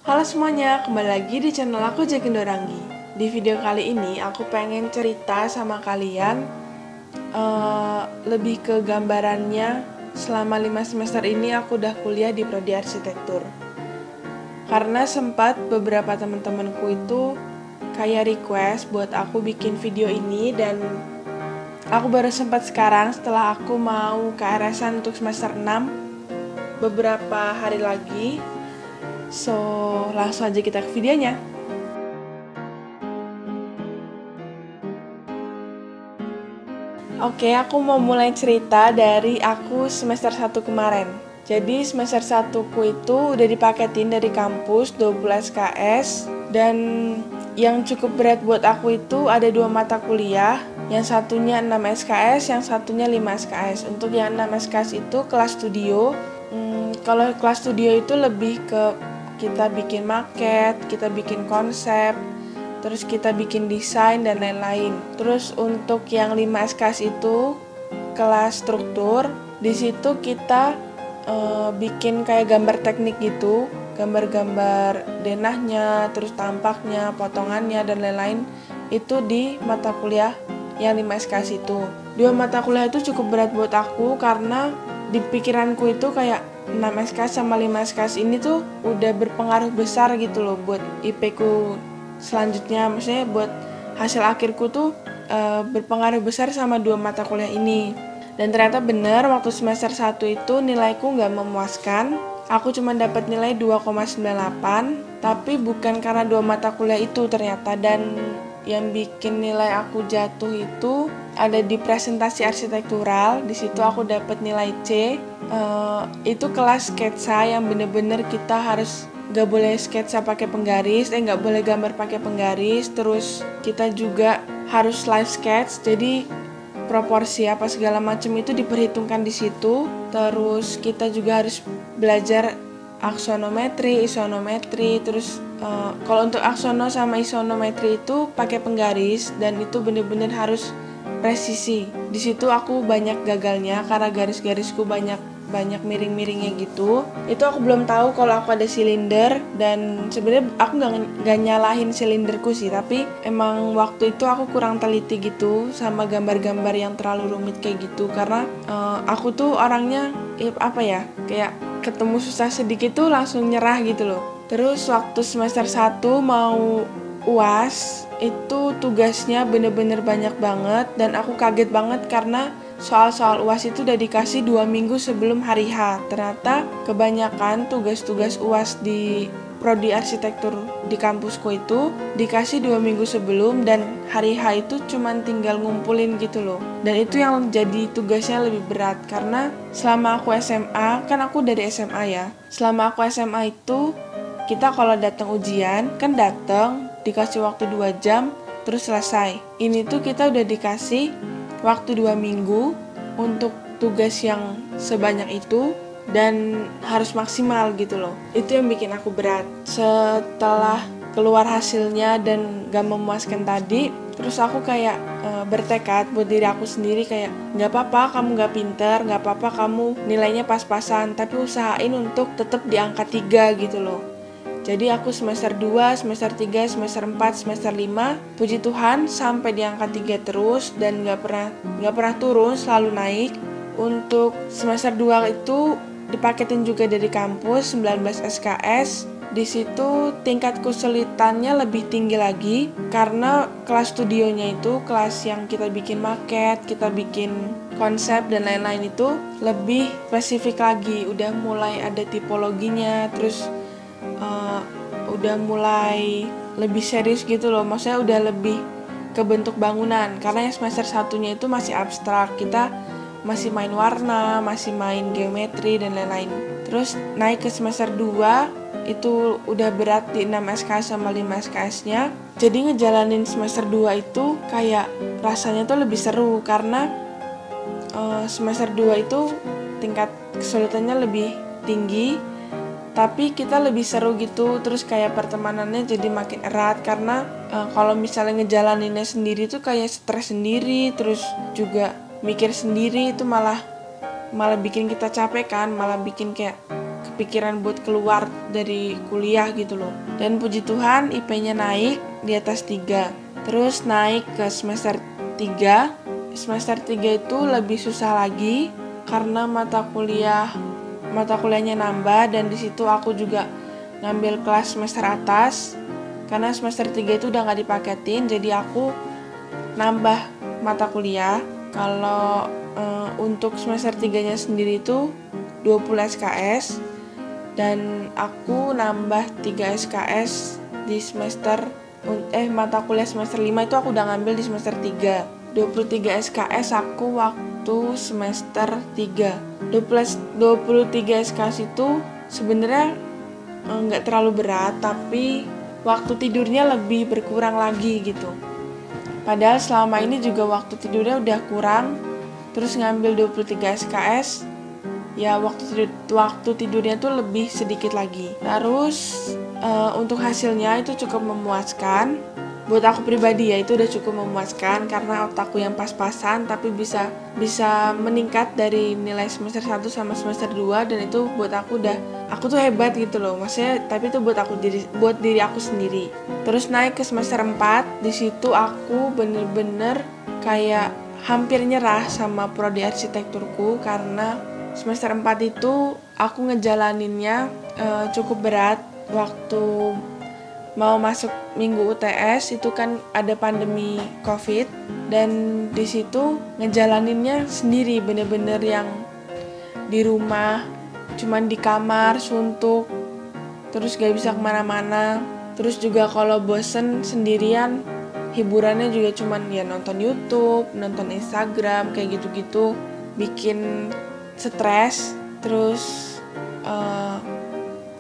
Halo semuanya, kembali lagi di channel aku Jakindorangi. Di video kali ini aku pengen cerita sama kalian lebih ke gambarannya. Selama 5 semester ini aku udah kuliah di prodi arsitektur. Karena sempat beberapa teman-temanku itu kayak request buat aku bikin video ini, dan aku baru sempat sekarang setelah aku mau KRS-an untuk semester 6 beberapa hari lagi. So, langsung aja kita ke videonya. Oke, aku mau mulai cerita dari aku semester 1 kemarin. Jadi semester 1 ku itu udah dipaketin dari kampus 20 SKS, dan yang cukup berat buat aku itu ada 2 mata kuliah. Yang satunya 6 SKS, yang satunya 5 SKS. Untuk yang 6 SKS itu kelas studio. Kalau kelas studio itu lebih ke kita bikin maket, kita bikin konsep, terus kita bikin desain dan lain-lain. Terus untuk yang 5 SKS itu kelas struktur. Di situ kita bikin kayak gambar teknik gitu, gambar-gambar denahnya, terus tampaknya, potongannya dan lain-lain. Itu di mata kuliah yang 5 SKS itu. 2 mata kuliah itu cukup berat buat aku karena di pikiranku itu kayak 6 SKS sama 5 SKS ini tuh udah berpengaruh besar gitu loh buat IP ku selanjutnya. Maksudnya buat hasil akhirku tuh berpengaruh besar sama 2 mata kuliah ini. Dan ternyata bener, waktu semester 1 itu nilaiku nggak memuaskan. Aku cuma dapat nilai 2,98, tapi bukan karena 2 mata kuliah itu ternyata. Dan yang bikin nilai aku jatuh itu ada di presentasi arsitektural. Di situ aku dapat nilai C. Itu kelas sketsa yang bener-bener kita harus gak boleh sketsa pakai penggaris, gak boleh gambar pakai penggaris. Terus kita juga harus live sketch, jadi proporsi apa segala macam itu diperhitungkan di situ. Terus kita juga harus belajar aksonometri, isonometri. Terus kalau untuk aksono sama isonometri itu pakai penggaris, dan itu bener-bener harus presisi. Di situ aku banyak gagalnya karena garis-garisku banyak miring-miringnya gitu. Itu aku belum tahu kalau aku ada silinder, dan sebenarnya aku nggak nyalahin silinderku sih, tapi emang waktu itu aku kurang teliti gitu sama gambar-gambar yang terlalu rumit kayak gitu. Karena aku tuh orangnya kayak ketemu susah sedikit tuh langsung nyerah gitu loh. Terus waktu semester 1 mau UAS itu tugasnya bener-bener banyak banget, dan aku kaget banget karena soal-soal UAS itu udah dikasih 2 minggu sebelum hari H. Ternyata kebanyakan tugas-tugas UAS di prodi arsitektur di kampusku itu dikasih 2 minggu sebelum, dan hari H itu cuman tinggal ngumpulin gitu loh. Dan itu yang jadi tugasnya lebih berat, karena selama aku SMA, kan aku dari SMA ya. Selama aku SMA itu kita kalau datang ujian kan datang dikasih waktu 2 jam terus selesai. Ini tuh kita udah dikasih waktu 2 minggu untuk tugas yang sebanyak itu, dan harus maksimal gitu loh. Itu yang bikin aku berat. Setelah keluar hasilnya dan gak memuaskan tadi, terus aku kayak bertekad buat diri aku sendiri kayak gak apa-apa kamu gak pinter, gak apa-apa kamu nilainya pas-pasan, tapi usahain untuk tetap di angka 3 gitu loh. Jadi aku semester 2, semester 3, semester 4, semester 5, puji Tuhan sampai di angka 3 terus, dan gak pernah turun, selalu naik. Untuk semester 2 itu dipaketin juga dari kampus 19 SKS. Di situ tingkat kesulitannya lebih tinggi lagi karena kelas studionya itu kelas yang kita bikin maket, kita bikin konsep dan lain-lain itu lebih spesifik lagi. Udah mulai ada tipologinya, terus udah mulai lebih serius gitu loh. Maksudnya udah lebih ke bentuk bangunan, karena yang semester satunya itu masih abstrak, kita masih main warna, masih main geometri dan lain-lain. Terus naik ke semester 2 itu udah berat di 6 SKS sama 5 SKS-nya. Jadi ngejalanin semester 2 itu kayak rasanya tuh lebih seru, karena semester 2 itu tingkat kesulitannya lebih tinggi, tapi kita lebih seru gitu. Terus kayak pertemanannya jadi makin erat, karena kalau misalnya ngejalaninnya sendiri tuh kayak stres sendiri, terus juga mikir sendiri, itu malah bikin kita capek kan, malah bikin kayak kepikiran buat keluar dari kuliah gitu loh. Dan puji Tuhan IP-nya naik di atas 3. Terus naik ke semester 3. Semester 3 itu lebih susah lagi karena mata kuliahnya nambah, dan di situ aku juga ngambil kelas semester atas. Karena semester 3 itu udah gak dipaketin, jadi aku nambah mata kuliah. Kalau untuk semester 3-nya sendiri itu 20 SKS, dan aku nambah 3 SKS di mata kuliah semester 5 itu aku udah ngambil di semester 3. 23 SKS aku waktu semester 3. 23 SKS itu sebenarnya nggak terlalu berat, tapi waktu tidurnya lebih berkurang lagi gitu. Padahal selama ini juga waktu tidurnya udah kurang, terus ngambil 23 SKS, ya waktu tidurnya tuh lebih sedikit lagi. Terus untuk hasilnya itu cukup memuaskan. Buat aku pribadi ya itu udah cukup memuaskan karena otakku yang pas-pasan tapi bisa meningkat dari nilai semester 1 sama semester 2, dan itu buat aku tuh hebat gitu loh. Maksudnya tapi itu buat diri aku sendiri. Terus naik ke semester 4, di situ aku bener-bener kayak hampir nyerah sama prodi arsitekturku karena semester 4 itu aku ngejalaninnya cukup berat. Waktu mau masuk minggu UTS itu kan ada pandemi COVID, dan di situ ngejalaninnya sendiri, bener-bener yang di rumah, cuman di kamar suntuk, terus gak bisa kemana-mana. Terus juga kalau bosen sendirian, hiburannya juga cuman ya nonton YouTube, nonton Instagram, kayak gitu-gitu, bikin stres. Terus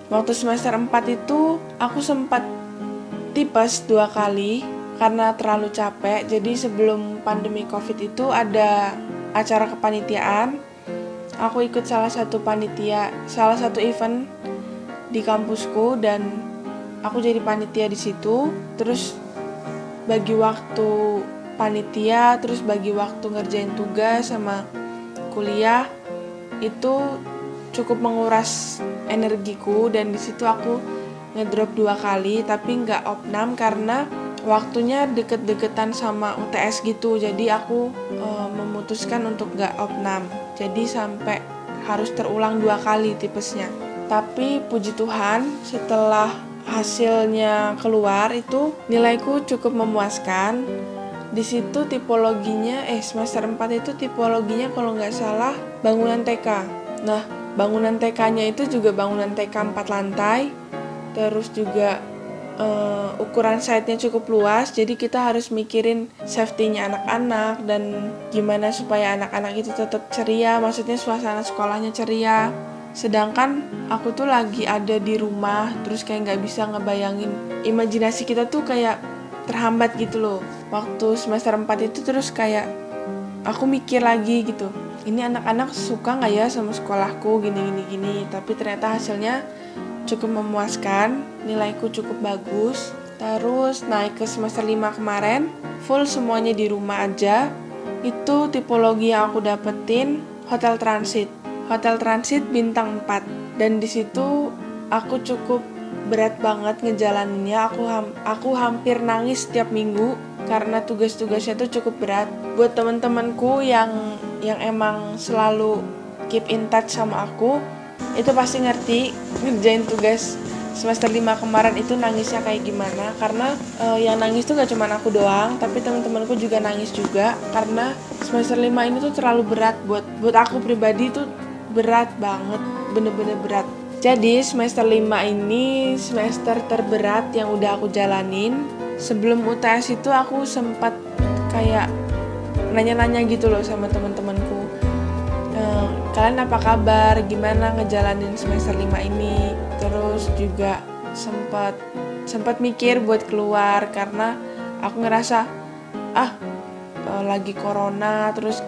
waktu semester 4 itu aku sempat tipes 2 kali karena terlalu capek. Jadi sebelum pandemi COVID itu ada acara kepanitiaan. Aku ikut salah satu event di kampusku, dan aku jadi panitia di situ. Terus bagi waktu panitia, terus bagi waktu ngerjain tugas sama kuliah itu cukup menguras energiku, dan di situ aku ngedrop 2 kali tapi nggak opnam karena waktunya deket-deketan sama UTS gitu. Jadi aku memutuskan untuk nggak opnam, jadi sampai harus terulang 2 kali tipesnya. Tapi puji Tuhan setelah hasilnya keluar itu nilaiku cukup memuaskan. Di situ tipologinya semester 4 itu tipologinya kalau nggak salah bangunan TK. Nah, bangunan TK-nya itu juga bangunan TK 4 lantai. Terus juga ukuran site-nya cukup luas, jadi kita harus mikirin safety-nya anak-anak dan gimana supaya anak-anak itu tetap ceria, maksudnya suasana sekolahnya ceria. Sedangkan aku tuh lagi ada di rumah, terus kayak gak bisa ngebayangin, imajinasi kita tuh kayak terhambat gitu loh. Waktu semester 4 itu terus kayak aku mikir lagi gitu, ini anak-anak suka gak ya sama sekolahku, gini. Tapi ternyata hasilnya cukup memuaskan, nilaiku cukup bagus. Terus naik ke semester 5 kemarin, full semuanya di rumah aja. Itu tipologi yang aku dapetin hotel transit bintang 4. Dan di situ aku cukup berat banget ngejalaninnya. Aku hampir nangis setiap minggu karena tugas-tugasnya tuh cukup berat. Buat teman-temanku yang emang selalu keep in touch sama aku, itu pasti ngerti ngerjain tugas semester 5 kemarin itu nangisnya kayak gimana. Karena yang nangis tuh gak cuma aku doang, tapi teman-temanku juga nangis juga. Karena semester 5 ini tuh terlalu berat buat aku pribadi, tuh berat banget, bener-bener berat. Jadi semester 5 ini semester terberat yang udah aku jalanin. Sebelum UTS itu aku sempat kayak nanya-nanya gitu loh sama teman-temanku, kalian apa kabar, gimana ngejalanin semester 5 ini. Terus juga sempat mikir buat keluar karena aku ngerasa lagi corona, terus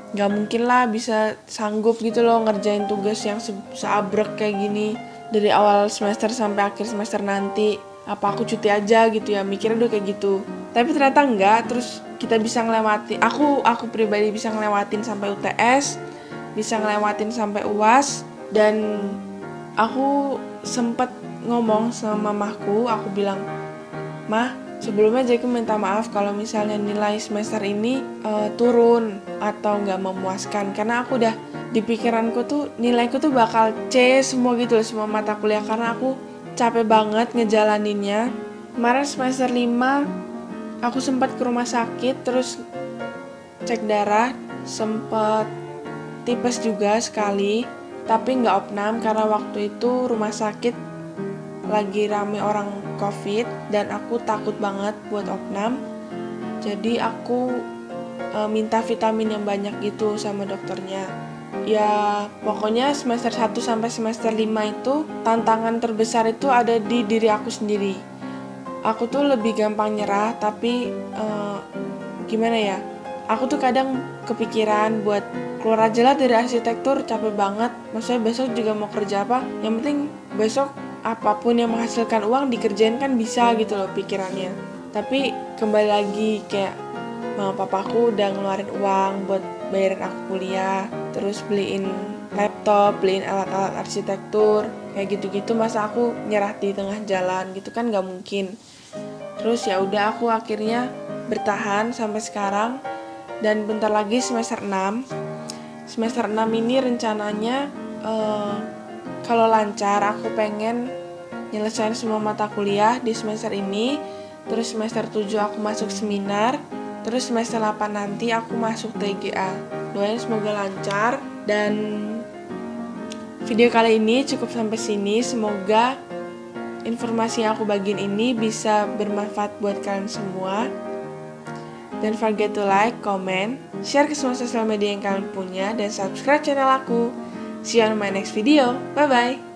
gak mungkin lah bisa sanggup gitu loh ngerjain tugas yang seabrek kayak gini dari awal semester sampai akhir semester nanti. Apa aku cuti aja gitu ya, mikirnya udah kayak gitu. Tapi ternyata enggak. Terus kita bisa ngelewatin, aku pribadi bisa ngelewatin sampai UTS, bisa ngelewatin sampai UAS. Dan aku sempet ngomong sama mamahku, aku bilang, "Mah, sebelumnya Jeki minta maaf kalau misalnya nilai semester ini turun atau nggak memuaskan, karena aku udah di pikiranku tuh nilaiku tuh bakal C semua gitu loh, semua mata kuliah, karena aku capek banget ngejalaninnya. Kemarin semester 5 aku sempat ke rumah sakit, terus cek darah, sempat tipes juga sekali, tapi nggak opnam karena waktu itu rumah sakit lagi rame orang COVID dan aku takut banget buat opnam. Jadi aku minta vitamin yang banyak gitu sama dokternya. Ya pokoknya semester 1 sampai semester 5 itu tantangan terbesar itu ada di diri aku sendiri. Aku tuh lebih gampang nyerah, tapi gimana ya, aku tuh kadang kepikiran buat keluar aja lah dari arsitektur, capek banget. Maksudnya besok juga mau kerja apa, yang penting besok apapun yang menghasilkan uang dikerjain kan bisa gitu loh pikirannya. Tapi kembali lagi kayak mama papaku udah ngeluarin uang buat bayarin aku kuliah, terus beliin laptop, beliin alat-alat arsitektur, kayak gitu-gitu, masa aku nyerah di tengah jalan gitu kan gak mungkin. Terus ya udah aku akhirnya bertahan sampai sekarang dan bentar lagi semester 6. Semester 6 ini rencananya kalau lancar aku pengen nyelesain semua mata kuliah di semester ini. Terus semester 7 aku masuk seminar. Terus semester 8 nanti aku masuk TGA. Doain semoga lancar. Dan video kali ini cukup sampai sini. Semoga informasi yang aku bagiin ini bisa bermanfaat buat kalian semua. Don't forget to like, comment, share ke semua sosial media yang kalian punya, dan subscribe channel aku. See you on my next video. Bye-bye.